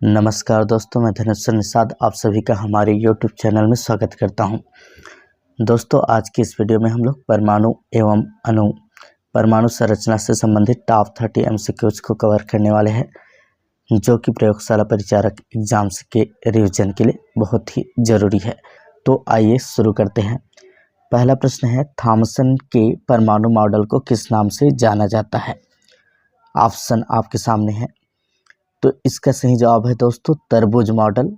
नमस्कार दोस्तों, मैं धनेश्वर निषाद आप सभी का हमारे YouTube चैनल में स्वागत करता हूं। दोस्तों, आज की इस वीडियो में हम लोग परमाणु एवं परमाणु संरचना से संबंधित टॉप 30 MCQs को कवर करने वाले हैं, जो कि प्रयोगशाला परिचारक एग्जाम्स के रिवीजन के लिए बहुत ही ज़रूरी है। तो आइए शुरू करते हैं। पहला प्रश्न है, थॉमसन के परमाणु मॉडल को किस नाम से जाना जाता है? ऑप्शन आपके सामने है। तो इसका सही जवाब है दोस्तों तरबूज मॉडल।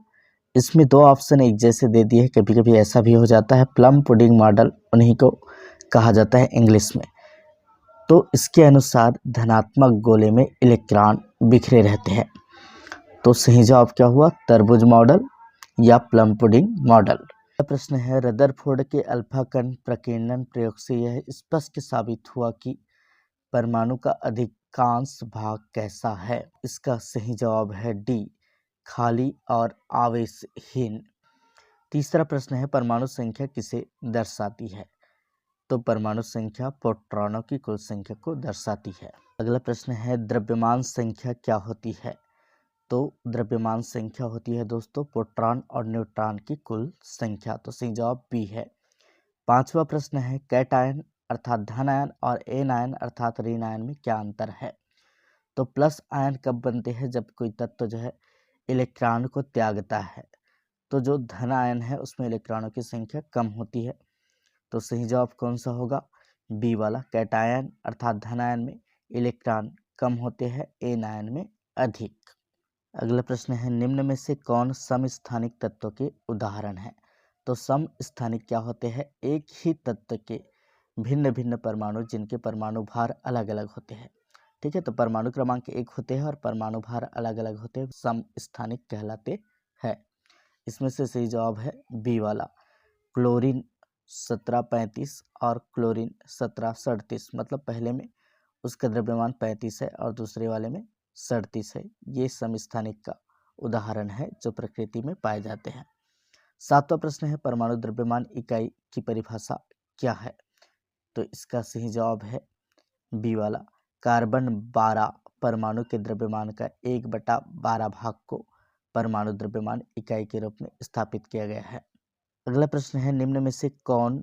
इसमें दो ऑप्शन एक जैसे दे दिए, कभी कभी ऐसा भी हो जाता है। प्लम पुडिंग मॉडल उन्हीं को कहा जाता है इंग्लिश में। तो इसके अनुसार धनात्मक गोले में इलेक्ट्रॉन बिखरे रहते हैं। तो सही जवाब क्या हुआ, तरबूज मॉडल या प्लम पुडिंग मॉडल। प्रश्न है, रदरफोर्ड के अल्फा कण प्रकीर्णन प्रयोग से यह स्पष्ट साबित हुआ कि परमाणु का अधिकांश भाग कैसा है? इसका सही जवाब है डी, खाली और आवेशहीन। तीसरा प्रश्न है, परमाणु संख्या किसे दर्शाती है? तो परमाणु संख्या प्रोटॉनों की कुल संख्या को दर्शाती है। अगला प्रश्न है, द्रव्यमान संख्या क्या होती है? तो द्रव्यमान संख्या होती है दोस्तों प्रोटॉन और न्यूट्रॉन की कुल संख्या। तो सही जवाब बी है। पांचवा प्रश्न है, कैटायन अर्थात धन आयन और एन आयन अर्थात ऋण आयन में क्या अंतर है? तो प्लस आयन कब बनते हैं? जब कोई तत्व जो है इलेक्ट्रॉन को त्यागता है। तो जो धन आयन है उसमें इलेक्ट्रॉनों की संख्या कम होती है। तो सही जवाब कौन सा होगा? बी वाला, कैटायन अर्थात धन आयन में इलेक्ट्रॉन कम होते हैं, एन आयन में अधिक। अगला प्रश्न है, निम्न में से कौन समस्थानिक तत्वों के उदाहरण है? तो समस्थानिक क्या होते हैं? एक ही तत्व के भिन्न भिन्न परमाणु जिनके परमाणु भार अलग अलग होते हैं। ठीक है, तो परमाणु क्रमांक 1 होते हैं और परमाणु भार अलग अलग होते हैं, समस्थानिक कहलाते हैं। इसमें से सही जवाब है बी वाला, क्लोरीन 1735 और क्लोरीन 1737। मतलब पहले में उसका द्रव्यमान 35 है और दूसरे वाले में 37 है। ये समस्थानिक का उदाहरण है जो प्रकृति में पाए जाते हैं। सातवां प्रश्न है, परमाणु द्रव्यमान इकाई की परिभाषा क्या है? तो इसका सही जवाब है बी वाला, कार्बन 12 परमाणु के द्रव्यमान का 1/12 भाग को परमाणु द्रव्यमान इकाई के रूप में स्थापित किया गया है। अगला प्रश्न है, निम्न में से कौन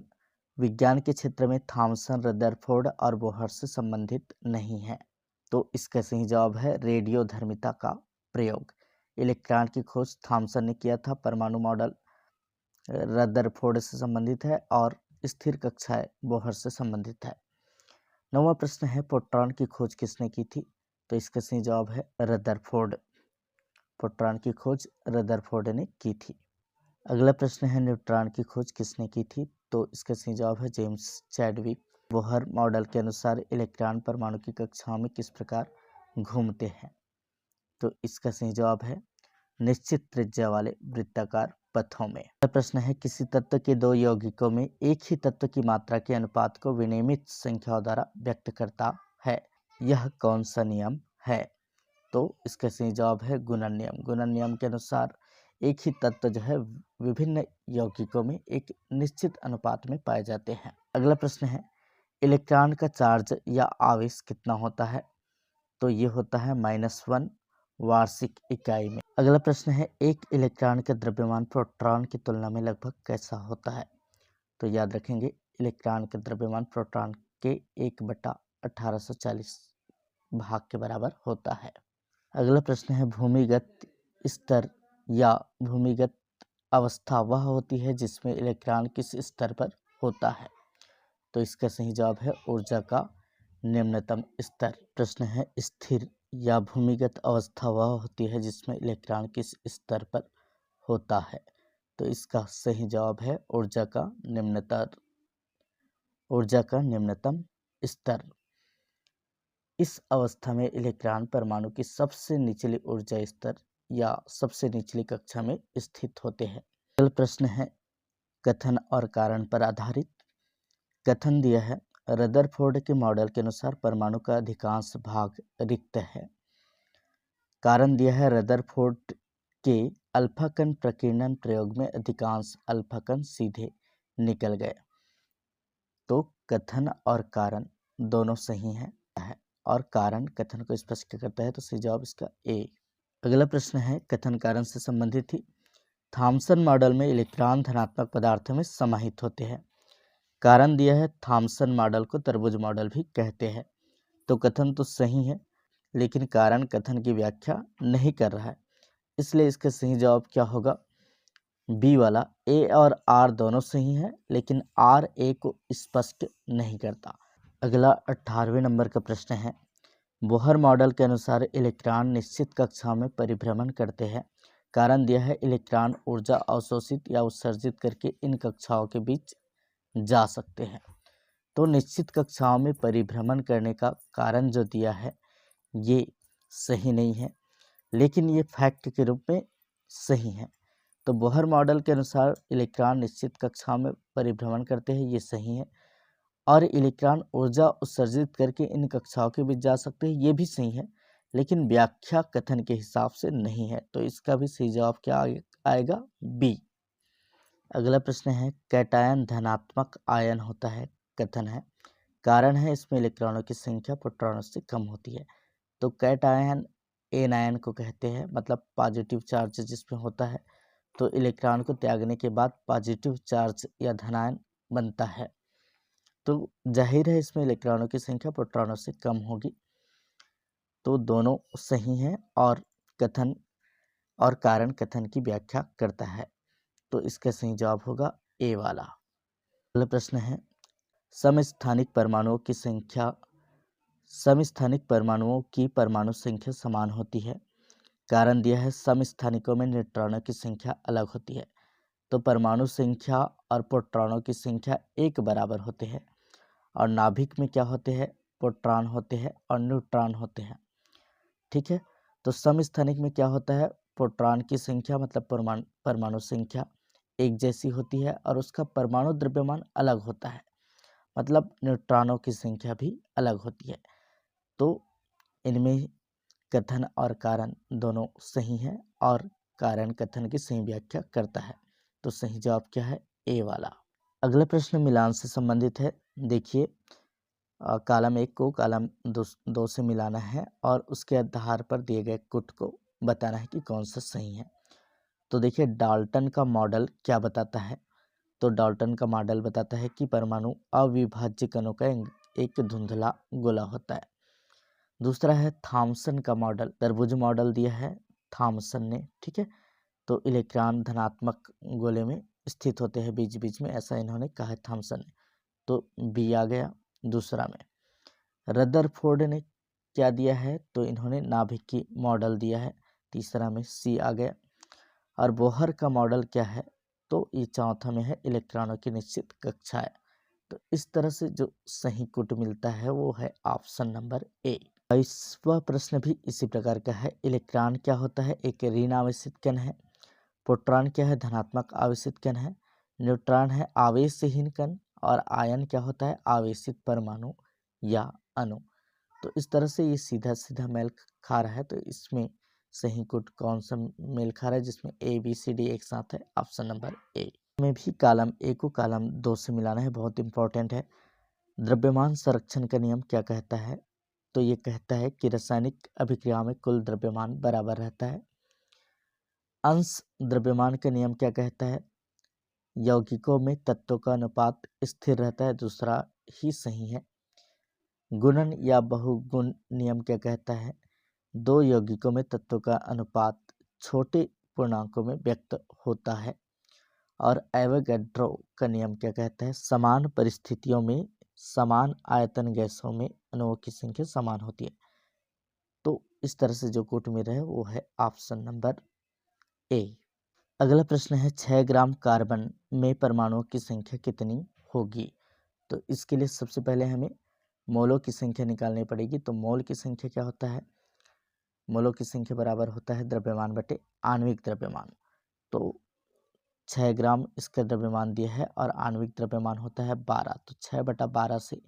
विज्ञान के क्षेत्र में थॉमसन, रदरफोर्ड और बोहर से संबंधित नहीं है? तो इसका सही जवाब है रेडियोधर्मिता का प्रयोग। इलेक्ट्रॉन की खोज थॉमसन ने किया था, परमाणु मॉडल रदरफोर्ड से संबंधित है और स्थिर कक्षाएं बोहर से संबंधित है। नौवां प्रश्न है, प्रोटॉन की खोज किसने की थी? तो इसका सही जवाब है रदरफोर्ड। प्रोटॉन की खोज रदरफोर्ड ने की थी। अगला प्रश्न है, न्यूट्रॉन की खोज किसने की थी? तो इसका सही जवाब है जेम्स चैडविक। बोहर मॉडल के अनुसार इलेक्ट्रॉन परमाणु की कक्षाओं में किस प्रकार घूमते हैं? तो इसका सही जवाब है निश्चित त्रिज्या वाले वृत्ताकार पथों में। अगला प्रश्न है, किसी तत्व के दो यौगिकों में एक ही तत्व की मात्रा के अनुपात को विनियमित संख्याओं द्वारा व्यक्त करता है, यह कौन सा नियम है? तो इसका सही जवाब है गुणन नियम। गुणन नियम के अनुसार एक ही तत्व जो है विभिन्न यौगिकों में एक निश्चित अनुपात में पाए जाते हैं। अगला प्रश्न है, इलेक्ट्रॉन का चार्ज या आवेश कितना होता है? तो ये होता है -1 वार्षिक इकाई में। अगला प्रश्न है, एक इलेक्ट्रॉन का द्रव्यमान प्रोटॉन की तुलना में लगभग कैसा होता है? तो याद रखेंगे, इलेक्ट्रॉन का द्रव्यमान प्रोटॉन के 1/1840 भाग के बराबर होता है। अगला प्रश्न है, भूमिगत स्तर या भूमिगत अवस्था वह होती है जिसमें इलेक्ट्रॉन किस स्तर पर होता है? तो इसका सही जवाब है ऊर्जा का निम्नतम स्तर। प्रश्न है, स्थिर या भूमिगत अवस्था वह होती है जिसमें इलेक्ट्रॉन किस स्तर पर होता है? तो इसका सही जवाब है ऊर्जा का निम्नतम स्तर। इस अवस्था में इलेक्ट्रॉन परमाणु की सबसे निचली ऊर्जा स्तर या सबसे निचली कक्षा में स्थित होते हैं। अगला प्रश्न है, कथन और कारण पर आधारित। कथन दिया है, रदरफोर्ड के मॉडल के अनुसार परमाणु का अधिकांश भाग रिक्त है। कारण दिया है, रदरफोर्ड के अल्फा कण प्रकीर्णन प्रयोग में अधिकांश अल्फा कण सीधे निकल गए। तो कथन और कारण दोनों सही हैं और कारण कथन को स्पष्ट करता है, तो सही जवाब इसका ए। अगला प्रश्न है कथन कारण से संबंधित ही। थॉमसन मॉडल में इलेक्ट्रॉन धनात्मक पदार्थों में समाहित होते हैं। कारण दिया है थॉमसन मॉडल को तरबूज मॉडल भी कहते हैं। तो कथन तो सही है, लेकिन कारण कथन की व्याख्या नहीं कर रहा है, इसलिए इसका सही जवाब क्या होगा? बी वाला। ए और आर दोनों सही है, लेकिन आर ए को स्पष्ट नहीं करता। अगला 18वें नंबर का प्रश्न है। बोहर मॉडल के अनुसार इलेक्ट्रॉन निश्चित कक्षाओं में परिभ्रमण करते हैं। कारण दिया है इलेक्ट्रॉन ऊर्जा अवशोषित या उत्सर्जित करके इन कक्षाओं के बीच जा सकते हैं। तो निश्चित कक्षाओं में परिभ्रमण करने का कारण जो दिया है ये सही नहीं है, लेकिन ये फैक्ट के रूप में सही है। तो बोहर मॉडल के अनुसार इलेक्ट्रॉन निश्चित कक्षाओं में परिभ्रमण करते हैं, ये सही है। और इलेक्ट्रॉन ऊर्जा उत्सर्जित करके इन कक्षाओं के बीच जा सकते हैं, ये भी सही है, लेकिन व्याख्या कथन के हिसाब से नहीं है। तो इसका भी सही जवाब क्या आएगा? बी। अगला प्रश्न है कैटायन धनात्मक आयन होता है। कथन है कारण है इसमें इलेक्ट्रॉनों की संख्या प्रोटॉनों से कम होती है। तो कैटायन एन आयन को कहते हैं, मतलब पॉजिटिव चार्ज जिसमें होता है, तो इलेक्ट्रॉन को त्यागने के बाद पॉजिटिव चार्ज या धनायन बनता है। तो जाहिर है इसमें इलेक्ट्रॉनों की संख्या प्रोटॉनों से कम होगी। तो दोनों सही हैं और कथन और कारण कथन की व्याख्या करता है। तो इसका सही जवाब होगा ए वाला। अगला प्रश्न है समस्थानिक परमाणुओं की संख्या समस्थानिक परमाणुओं की परमाणु संख्या समान होती है। कारण दिया है समस्थानिकों में न्यूट्रॉनों की संख्या अलग होती है। तो परमाणु संख्या और प्रोटॉनों की संख्या एक बराबर होते हैं। और नाभिक में क्या होते हैं? प्रोटॉन होते हैं और न्यूट्रॉन होते हैं। ठीक है, तो समस्थानिक में क्या होता है? प्रोटॉन की संख्या मतलब परमाणु संख्या एक जैसी होती है और उसका परमाणु द्रव्यमान अलग होता है, मतलब न्यूट्रॉनों की संख्या भी अलग होती है। तो इनमें कथन और कारण दोनों सही हैं और कारण कथन की सही व्याख्या करता है। तो सही जवाब क्या है? ए वाला। अगला प्रश्न मिलान से संबंधित है। देखिए, कॉलम 1 को कॉलम 2 से मिलाना है और उसके आधार पर दिए गए कुट को बताना है कि कौन सा सही है। तो देखिए डाल्टन का मॉडल क्या बताता है? तो डाल्टन का मॉडल बताता है कि परमाणु अविभाज्य कणों का एक धुंधला गोला होता है। दूसरा है थॉमसन का मॉडल, तरबूज मॉडल दिया है थॉमसन ने। ठीक है, तो इलेक्ट्रॉन धनात्मक गोले में स्थित होते हैं बीच बीच में, ऐसा इन्होंने कहा है थॉमसन ने। तो बी आ गया। दूसरा में रदरफोर्ड ने क्या दिया है? तो इन्होंने नाभिक की मॉडल दिया है। तीसरा में सी आ गया। और बोहर का मॉडल क्या है? तो ये चौथा में है इलेक्ट्रॉनों की निश्चित कक्षाएं। तो इस तरह से जो सही कुट मिलता है वो है ऑप्शन नंबर ए। 22वां प्रश्न भी इसी प्रकार का है। इलेक्ट्रॉन क्या होता है? एक ऋण आवेशित कण है। प्रोटॉन क्या है? धनात्मक आवेशित कण है। न्यूट्रॉन है आवेशहीन कण। और आयन क्या होता है? आवेशित परमाणु या अणु। तो इस तरह से ये सीधा सीधा मेल खा रहा है। तो इसमें सही कुट कौन सा मेल खा रहा है जिसमें ए बी सी डी एक साथ है? Option number A. में भी कॉलम ए को कॉलम 2 से मिलाना है, बहुत इंपॉर्टेंट है। द्रव्यमान संरक्षण का नियम क्या कहता है? तो ये कहता है कि रासायनिक अभिक्रिया में कुल द्रव्यमान बराबर रहता है। अंश द्रव्यमान का नियम क्या कहता है? यौगिकों में तत्वों का अनुपात स्थिर रहता है। दूसरा ही सही है। गुणन या बहुगुण नियम क्या कहता है? दो यौगिकों में तत्वों का अनुपात छोटे पूर्णांकों में व्यक्त होता है। और एवोगैड्रो का नियम क्या कहता है? समान परिस्थितियों में समान आयतन गैसों में अणुओं की संख्या समान होती है। तो इस तरह से जो कूट मिल रहा है वो है ऑप्शन नंबर ए। अगला प्रश्न है 6 ग्राम कार्बन में परमाणुओं की संख्या कितनी होगी? तो इसके लिए सबसे पहले हमें मोलों की संख्या निकालनी पड़ेगी। तो मोल की संख्या क्या होता है? मोलों की संख्या बराबर होता है द्रव्यमान बटे आणविक द्रव्यमान। तो 6 ग्राम इसका द्रव्यमान दिया है और आणविक द्रव्यमान होता है 12। तो 6/12 से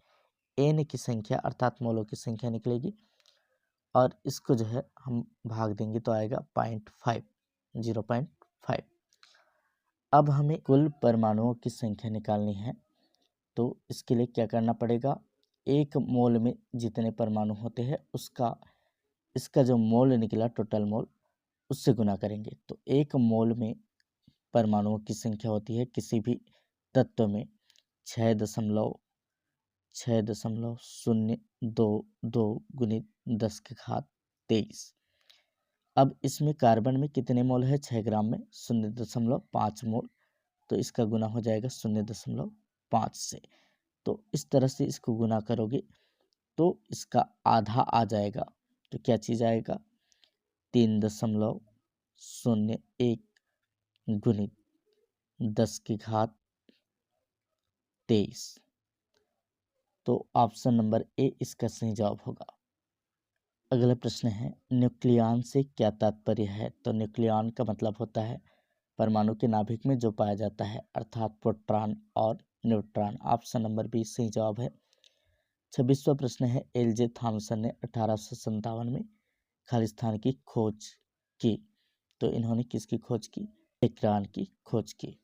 एन की संख्या अर्थात मोलों की संख्या निकलेगी और इसको जो है हम भाग देंगे तो आएगा 0.5, 0.5। अब हमें कुल परमाणुओं की संख्या निकालनी है। तो इसके लिए क्या करना पड़ेगा? एक मोल में जितने परमाणु होते हैं उसका इसका जो मोल निकला टोटल मोल उससे गुना करेंगे। तो 1 मोल में परमाणुओं की संख्या होती है किसी भी तत्व में 6.022 गुणित 10 के घात 23। अब इसमें कार्बन में कितने मोल है? 6 ग्राम में 0.5 मोल, तो इसका गुना हो जाएगा 0.5 से। तो इस तरह से इसको गुना करोगे तो इसका आधा आ जाएगा। तो क्या चीज़ आएगा? 3.01 गुणित 10 की घात 23। तो ऑप्शन नंबर ए इसका सही जवाब होगा। अगला प्रश्न है, न्यूक्लियॉन से क्या तात्पर्य है? तो न्यूक्लियॉन का मतलब होता है परमाणु के नाभिक में जो पाया जाता है, अर्थात प्रोटॉन और न्यूट्रॉन। ऑप्शन नंबर बी सही जवाब है। 26वां प्रश्न है, एल.जे. थॉमसन ने 1857 में खालिस्तान की खोज की। तो इन्होंने किसकी खोज की? इलेक्ट्रॉन की खोज की।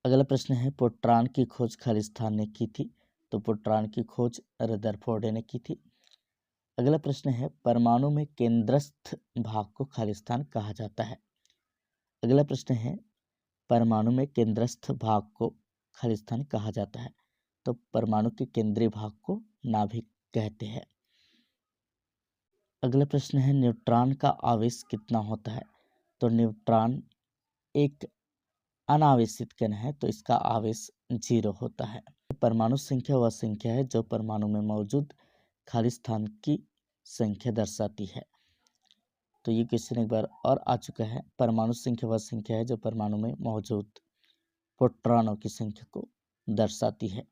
अगला प्रश्न है, प्रोटॉन की खोज खालिस्तान ने की थी। तो प्रोटॉन की खोज रदरफोर्ड ने की थी। अगला प्रश्न है, परमाणु में केंद्रस्थ भाग को खालिस्तान कहा जाता है। अगला प्रश्न है, परमाणु में केंद्रस्थ भाग को खालिस्तान कहा जाता है। तो परमाणु के केंद्रीय भाग को नाभिक कहते हैं। अगला प्रश्न है, न्यूट्रॉन का आवेश कितना होता है? तो न्यूट्रॉन एक अनावेशित कण है, तो इसका आवेश 0 होता है। परमाणु संख्या वह संख्या है जो परमाणु में मौजूद खाली स्थान की संख्या दर्शाती है। तो ये क्वेश्चन एक बार और आ चुका है। परमाणु संख्या वह संख्या है जो परमाणु में मौजूद प्रोटॉनों की संख्या को दर्शाती है।